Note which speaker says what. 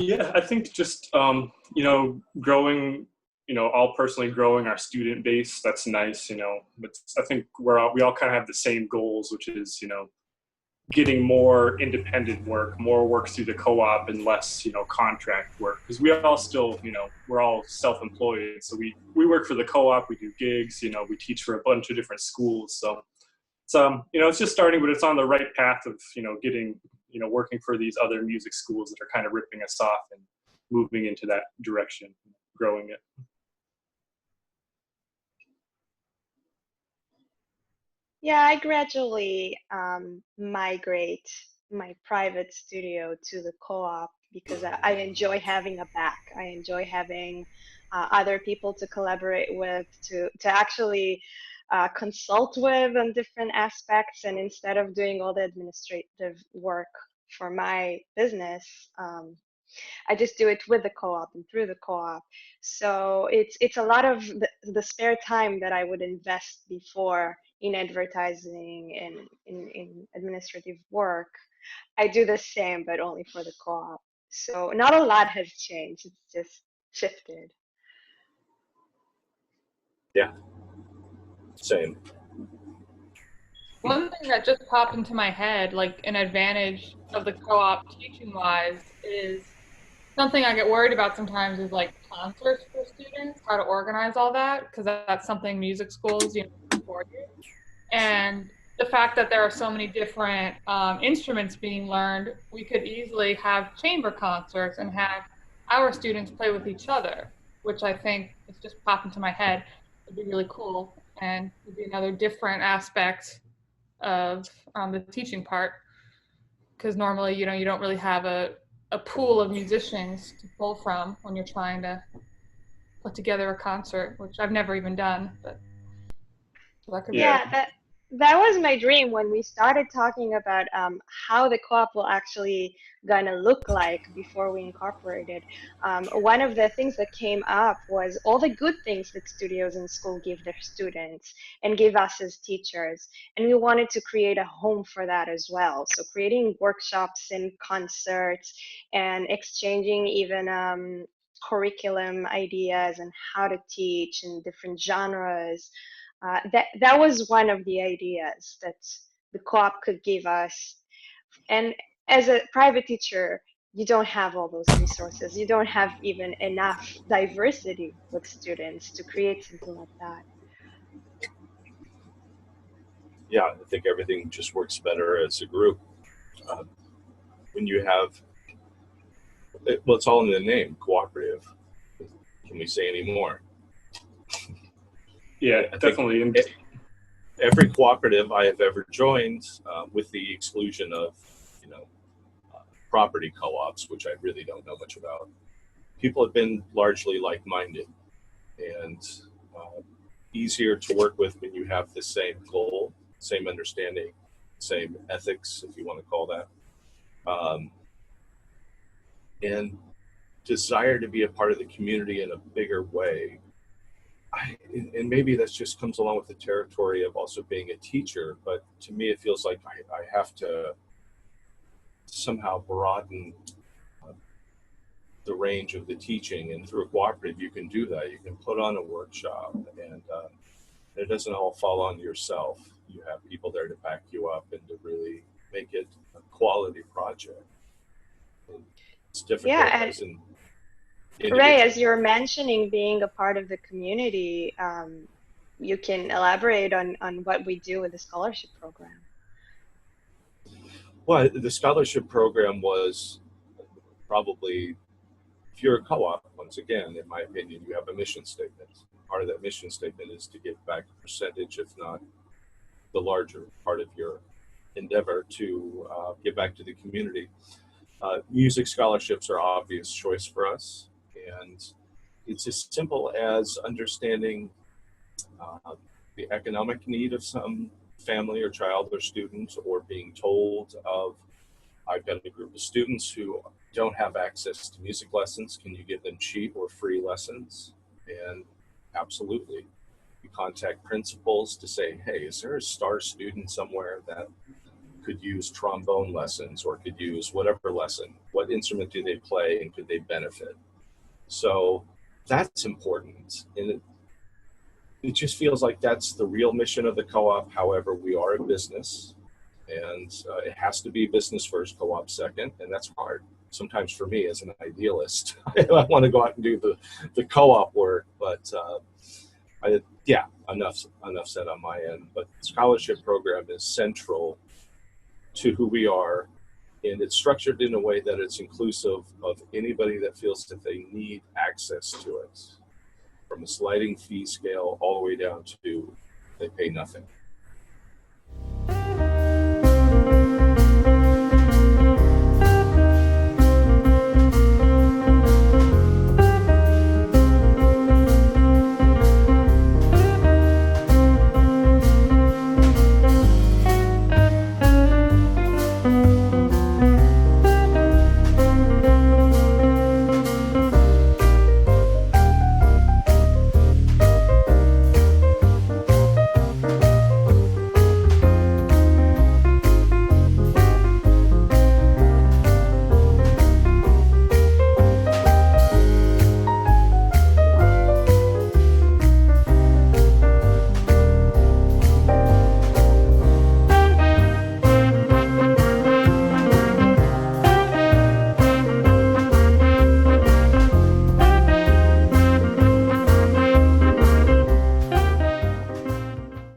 Speaker 1: Yeah, I think just growing, all personally growing our student base. That's nice, But I think we all kind of have the same goals, which is getting more independent work, more work through the co-op, and less contract work. Because we all still, we're all self-employed, so we work for the co-op. We do gigs, we teach for a bunch of different schools. So it's just starting, but it's on the right path of getting working for these other music schools that are kind of ripping us off and moving into that direction, growing it.
Speaker 2: Yeah, I gradually migrate my private studio to the co-op because I enjoy having a back. I enjoy having other people to collaborate with, to actually consult with on different aspects. And instead of doing all the administrative work for my business, I just do it with the co-op and through the co-op. So it's a lot of the spare time that I would invest before in advertising and in administrative work. I do the same, but only for the co-op. So not a lot has changed. It's just shifted.
Speaker 3: Yeah, same.
Speaker 4: One thing that just popped into my head, like an advantage of the co-op teaching-wise, is something I get worried about sometimes is like concerts for students, how to organize all that, because that's something music schools, support you. And the fact that there are so many different instruments being learned, we could easily have chamber concerts and have our students play with each other, which I think it's just popped into my head. Would be really cool and would be another different aspect of the teaching part, because normally you don't really have a pool of musicians to pull from when you're trying to put together a concert, which I've never even done, but that could
Speaker 2: Yeah, that was my dream when we started talking about how the co-op will actually gonna look like before we incorporated. One of the things that came up was all the good things that studios and school give their students and give us as teachers, and we wanted to create a home for that as well. So creating workshops and concerts and exchanging even curriculum ideas and how to teach in different genres. That was one of the ideas that the co-op could give us. And as a private teacher, you don't have all those resources. You don't have even enough diversity with students to create something like that.
Speaker 3: Yeah, I think everything just works better as a group. When you have, well, it's all in the name, cooperative. Can we say any more?
Speaker 1: Yeah, definitely.
Speaker 3: Every cooperative I have ever joined, with the exclusion of, property co-ops, which I really don't know much about, people have been largely like-minded and easier to work with when you have the same goal, same understanding, same ethics, if you want to call that, and desire to be a part of the community in a bigger way. And maybe that just comes along with the territory of also being a teacher, but to me it feels like I have to somehow broaden the range of the teaching, and through a cooperative you can do that. You can put on a workshop, and it doesn't all fall on yourself. You have people there to back you up and to really make it a quality project. It's difficult as an individual.
Speaker 2: Ray, as you're mentioning being a part of the community, you can elaborate on what we do with the scholarship program.
Speaker 3: Well, the scholarship program was probably, if you're a co-op, once again, in my opinion, you have a mission statement. Part of that mission statement is to give back a percentage, if not the larger part of your endeavor, to give back to the community. Music scholarships are an obvious choice for us, and it's as simple as understanding the economic need of some family or child or student, or being told of, I've got a group of students who don't have access to music lessons. Can you give them cheap or free lessons? And absolutely. We contact principals to say, hey, is there a star student somewhere that could use trombone lessons or could use whatever lesson. What instrument do they play and could they benefit? So that's important. And it just feels like that's the real mission of the co-op. However, we are a business, and it has to be business first, co-op second, and that's hard. Sometimes for me as an idealist, I want to go out and do the co-op work, but enough said on my end. But the scholarship program is central to who we are, and it's structured in a way that it's inclusive of anybody that feels that they need access to it, from a sliding fee scale all the way down to they pay nothing.